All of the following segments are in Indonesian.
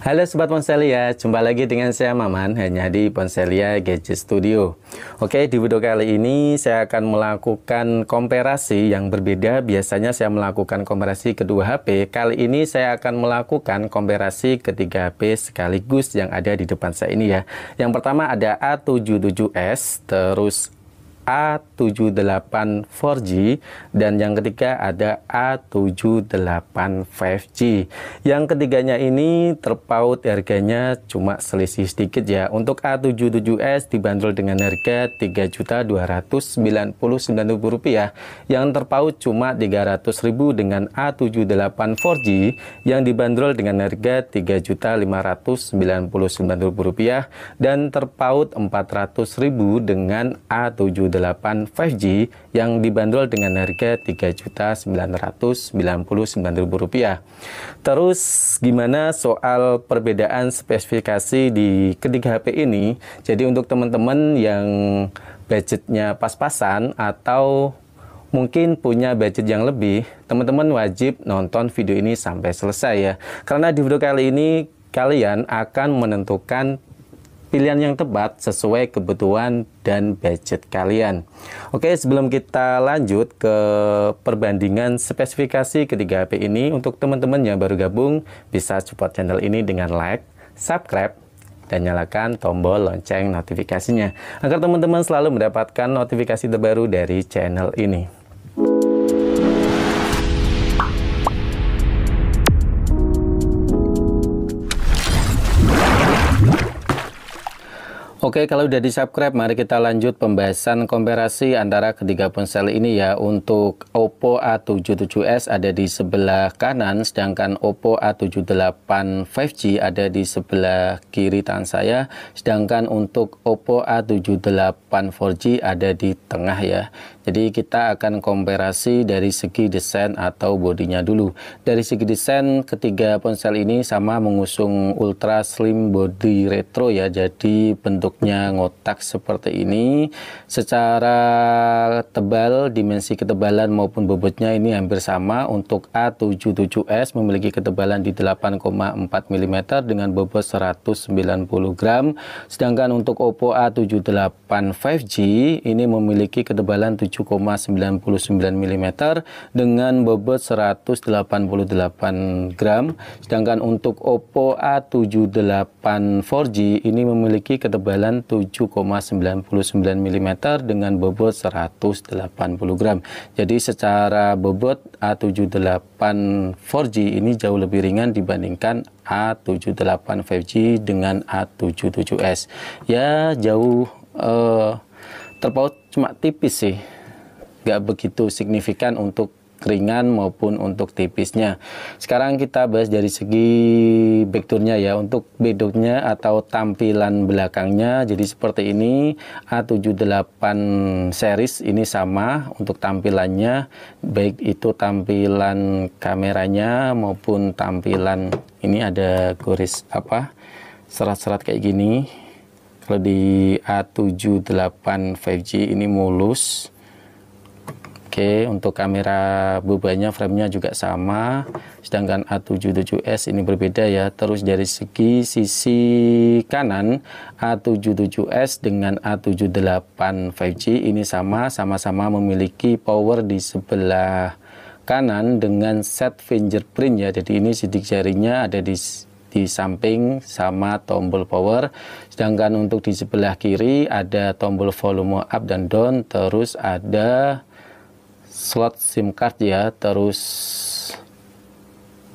Halo Sobat Ponselia, jumpa lagi dengan saya Maman, hanya di Ponselia Gadget Studio. Oke, di video kali ini saya akan melakukan komparasi yang berbeda. Biasanya saya melakukan komparasi kedua HP. Kali ini saya akan melakukan komparasi ketiga HP sekaligus yang ada di depan saya ini ya. Yang pertama ada A77s, terus A78 4G, dan yang ketiga ada A78 5G. Yang ketiganya ini terpaut harganya cuma selisih sedikit ya. Untuk A77s dibanderol dengan harga Rp3.299.000, yang terpaut cuma Rp300.000, dengan A78 4G yang dibanderol dengan harga Rp3.599.000 dan terpaut Rp400.000 dengan A78 5G yang dibanderol dengan harga Rp3.999.000. Terus gimana soal perbedaan spesifikasi di ketiga HP ini? Jadi untuk teman-teman yang budgetnya pas-pasan atau mungkin punya budget yang lebih, teman-teman wajib nonton video ini sampai selesai ya. Karena di video kali ini kalian akan menentukan pilihan yang tepat sesuai kebutuhan dan budget kalian. Oke, sebelum kita lanjut ke perbandingan spesifikasi ketiga HP ini, untuk teman-teman yang baru gabung bisa support channel ini dengan like, subscribe, dan nyalakan tombol lonceng notifikasinya agar teman-teman selalu mendapatkan notifikasi terbaru dari channel ini. Oke, kalau udah di subscribe, mari kita lanjut pembahasan komparasi antara ketiga ponsel ini ya. Untuk Oppo A77s ada di sebelah kanan, sedangkan Oppo A78 5G ada di sebelah kiri tangan saya, sedangkan untuk Oppo A78 4G ada di tengah ya. Jadi kita akan komparasi dari segi desain atau bodinya dulu. Dari segi desain, ketiga ponsel ini sama mengusung ultra slim body retro ya. Jadi bentuknya ngotak seperti ini. Secara tebal, dimensi ketebalan maupun bobotnya ini hampir sama. Untuk A77s memiliki ketebalan di 8,4 mm dengan bobot 190 gram. Sedangkan untuk Oppo A78 5G ini memiliki ketebalan 7,99 mm dengan bobot 188 gram. Sedangkan untuk Oppo A78 4G ini memiliki ketebalan 7,99 mm dengan bobot 180 gram. Jadi secara bobot A78 4G ini jauh lebih ringan dibandingkan A78 5G dengan A77s. Ya jauh terpaut cuma tipis sih, nggak begitu signifikan untuk ringan maupun untuk tipisnya. Sekarang kita bahas dari segi backdoornya ya. Untuk backdoornya atau tampilan belakangnya jadi seperti ini. A78 series ini sama untuk tampilannya, baik itu tampilan kameranya maupun tampilan ini ada garis serat-serat kayak gini. Kalau di A78 5G ini mulus. Oke, untuk kamera bebannya, framenya juga sama. Sedangkan A77s ini berbeda ya. Terus dari segi sisi kanan, A77s dengan A78 5G ini sama-sama memiliki power di sebelah kanan dengan set fingerprint ya. Jadi ini sidik jarinya ada di samping sama tombol power. Sedangkan untuk di sebelah kiri ada tombol volume up dan down, terus ada slot SIM card ya. Terus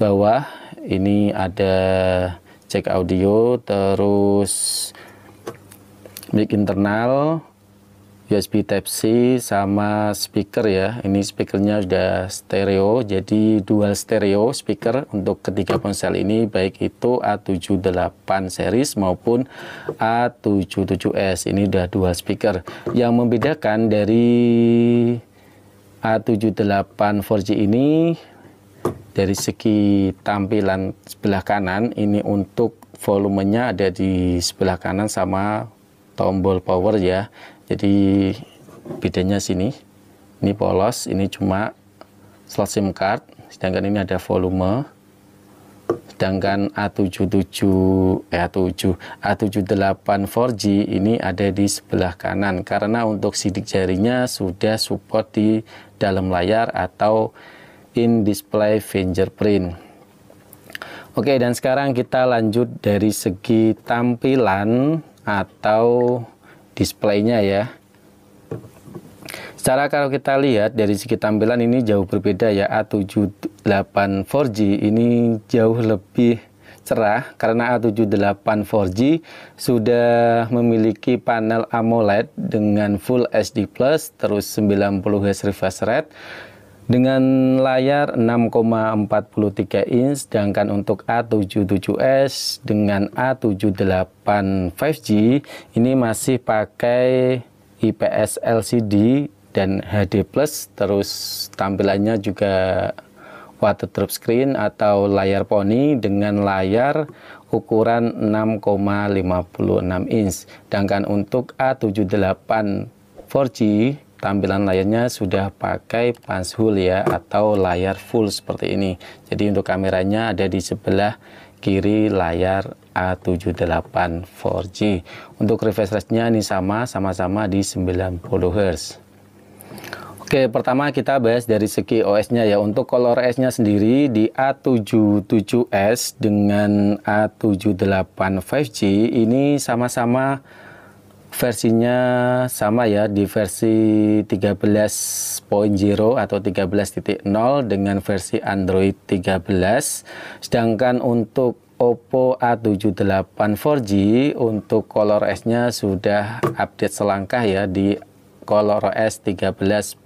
bawah ini ada jack audio, terus mic internal, USB Type-C sama speaker ya. Ini speakernya sudah stereo, jadi dual stereo speaker untuk ketiga ponsel ini, baik itu A78 series maupun A77s. Ini udah dual speaker. Yang membedakan dari A78 4G ini dari segi tampilan sebelah kanan, ini untuk volumenya ada di sebelah kanan sama tombol power ya. Jadi bedanya sini, ini polos, ini cuma slot SIM card, sedangkan ini ada volume. sedangkan A78 4G ini ada di sebelah kanan, karena untuk sidik jarinya sudah support di dalam layar atau in display fingerprint. Oke, dan sekarang kita lanjut dari segi tampilan atau displaynya ya. Secara kalau kita lihat dari segi tampilan ini jauh berbeda ya. A78 4G ini jauh lebih cerah karena A78 4G sudah memiliki panel AMOLED dengan Full HD+, terus 90 Hz refresh rate dengan layar 6,43 inch, sedangkan untuk A77s dengan A78 5G ini masih pakai IPS LCD dan HD+, terus tampilannya juga waterproof screen atau layar poni dengan layar ukuran 6,56 inch. Sedangkan untuk A78 4G tampilan layarnya sudah pakai punch hole ya, atau layar full seperti ini. Jadi untuk kameranya ada di sebelah kiri layar A78 4G. Untuk refresh rate-nya ini sama-sama di 90 Hz. Oke, pertama kita bahas dari segi OS-nya ya. Untuk ColorOS-nya sendiri di A77s dengan A78 5G ini sama-sama versinya sama ya, di versi 13.0 atau 13.0 dengan versi Android 13. Sedangkan untuk Oppo A78 4G untuk ColorOS-nya sudah update selangkah ya di ColorOS 13.1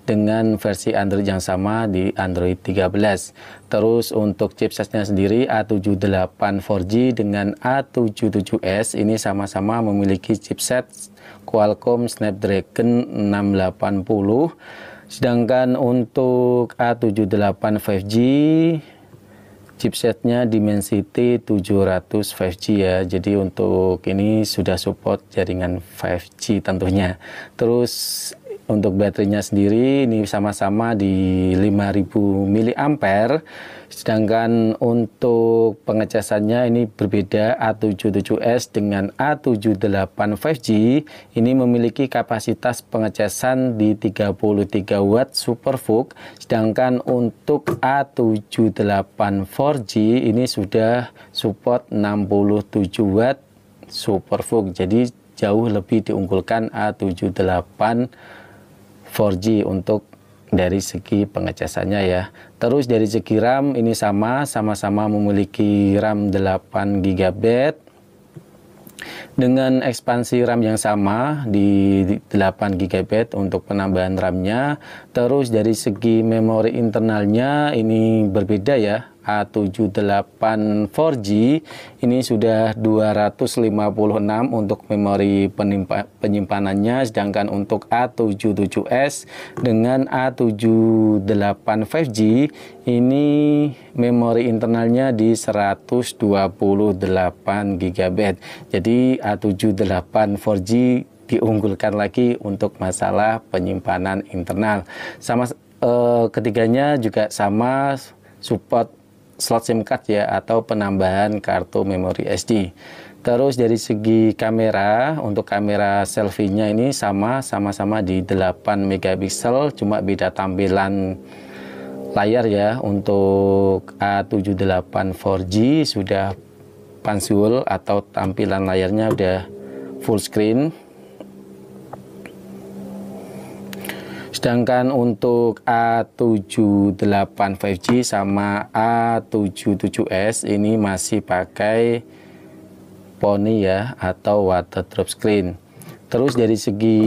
dengan versi Android yang sama di Android 13. Terus untuk chipsetnya sendiri A78 4G dengan A77s ini sama-sama memiliki chipset Qualcomm Snapdragon 680. Sedangkan untuk A78 5G chipsetnya Dimensity 700 5G ya. Jadi untuk ini sudah support jaringan 5G tentunya. Terus untuk baterainya sendiri ini sama-sama di 5000 mAh. Sedangkan untuk pengecasannya ini berbeda. A77s dengan A78 5G ini memiliki kapasitas pengecasan di 33 watt SuperVOOC. Sedangkan untuk A78 4G ini sudah support 67 watt SuperVOOC. Jadi jauh lebih diunggulkan A78 4G untuk dari segi pengecasannya ya. Terus dari segi RAM ini sama-sama memiliki RAM 8 GB dengan ekspansi RAM yang sama di 8 GB untuk penambahan RAM-nya. Terus dari segi memori internalnya ini berbeda ya. A78 4G ini sudah 256 untuk memori penyimpanannya, sedangkan untuk A77s dengan A78 5G ini memori internalnya di 128 GB. Jadi A78 4G diunggulkan lagi untuk masalah penyimpanan internal. Ketiganya juga sama support slot SIM card ya, atau penambahan kartu memori SD. Terus dari segi kamera, untuk kamera selfie-nya ini sama-sama di 8 megapiksel, cuma beda tampilan layar ya. Untuk A78 4G sudah punch hole atau tampilan layarnya udah full screen. Sedangkan untuk A78 5G sama A77s ini masih pakai poni ya, atau waterproof screen. Terus dari segi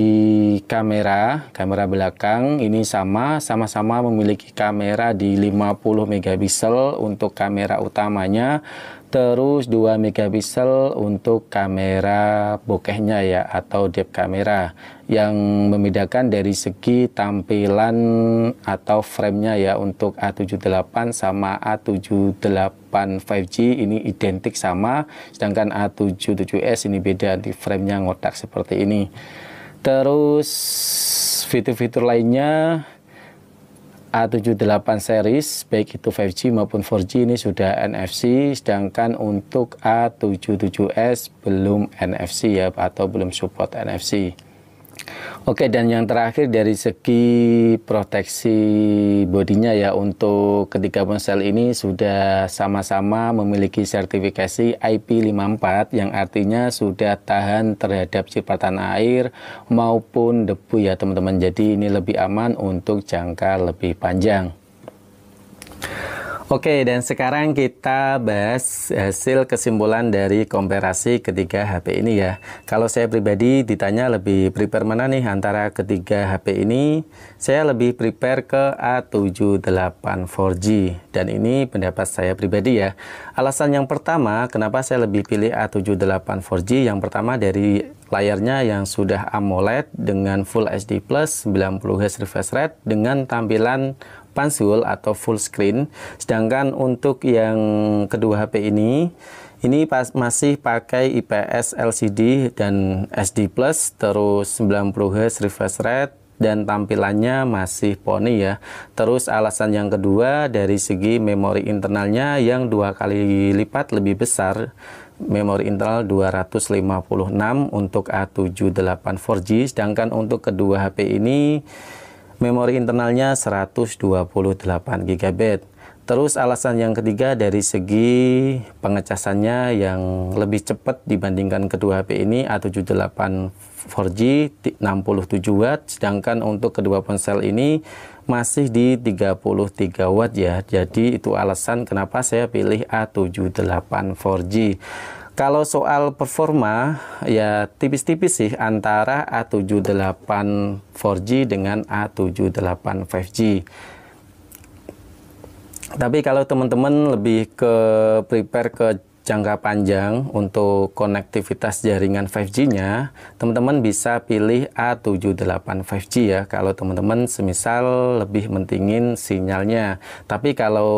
kamera belakang ini sama-sama memiliki kamera di 50 megapiksel untuk kamera utamanya. Terus 2 megapiksel untuk kamera bokehnya ya, atau depth kamera. Yang membedakan dari segi tampilan atau frame-nya ya, untuk A78 sama A78 5G ini identik sama, sedangkan A77s ini beda, di frame-nya ngotak seperti ini. Terus fitur-fitur lainnya A78 series baik itu 5G maupun 4G ini sudah NFC, sedangkan untuk A77s belum NFC ya, atau belum support NFC. Oke, dan yang terakhir dari segi proteksi bodinya ya, untuk ketiga ponsel ini sudah sama-sama memiliki sertifikasi IP54 yang artinya sudah tahan terhadap cipratan air maupun debu ya teman-teman. Jadi ini lebih aman untuk jangka lebih panjang. Oke, dan sekarang kita bahas hasil kesimpulan dari komparasi ketiga HP ini ya. Kalau saya pribadi ditanya lebih prepare mana nih antara ketiga HP ini, saya lebih prepare ke A78 4G. Dan ini pendapat saya pribadi ya. Alasan yang pertama, kenapa saya lebih pilih A78 4G? Yang pertama dari layarnya yang sudah AMOLED dengan Full HD Plus 90Hz refresh rate dengan tampilan Pansul atau full screen. Sedangkan untuk yang kedua HP ini masih pakai IPS LCD dan SD Plus, terus 90Hz refresh rate dan tampilannya masih poni ya. Terus alasan yang kedua dari segi memori internalnya yang 2 kali lipat lebih besar. Memori internal 256 untuk A78 4G, sedangkan untuk kedua HP ini memori internalnya 128 GB. Terus alasan yang ketiga dari segi pengecasannya yang lebih cepat dibandingkan kedua HP ini, A78 4G 67 Watt, sedangkan untuk kedua ponsel ini masih di 33 Watt ya. Jadi itu alasan kenapa saya pilih A78 4G. Kalau soal performa ya tipis-tipis sih antara A78 4G dengan A78 5G. Tapi kalau teman-teman lebih ke prepare ke jangka panjang untuk konektivitas jaringan 5G-nya, teman-teman bisa pilih A78 5G ya, kalau teman-teman semisal lebih mentingin sinyalnya. Tapi kalau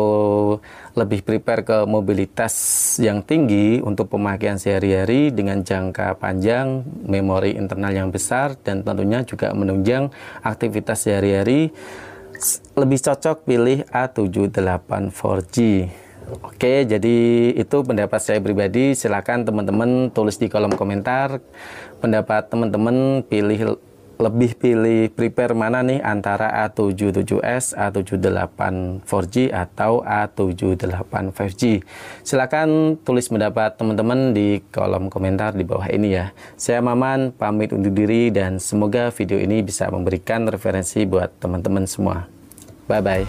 lebih prepare ke mobilitas yang tinggi untuk pemakaian sehari-hari dengan jangka panjang, memori internal yang besar, dan tentunya juga menunjang aktivitas sehari-hari, lebih cocok pilih A78 4G. Oke, jadi itu pendapat saya pribadi. Silakan teman-teman tulis di kolom komentar pendapat teman-teman, lebih pilih prepare mana nih antara A77s, A78 4G atau A78 5G. Silakan tulis pendapat teman-teman di kolom komentar di bawah ini ya. Saya Maman pamit undur diri dan semoga video ini bisa memberikan referensi buat teman-teman semua. Bye bye.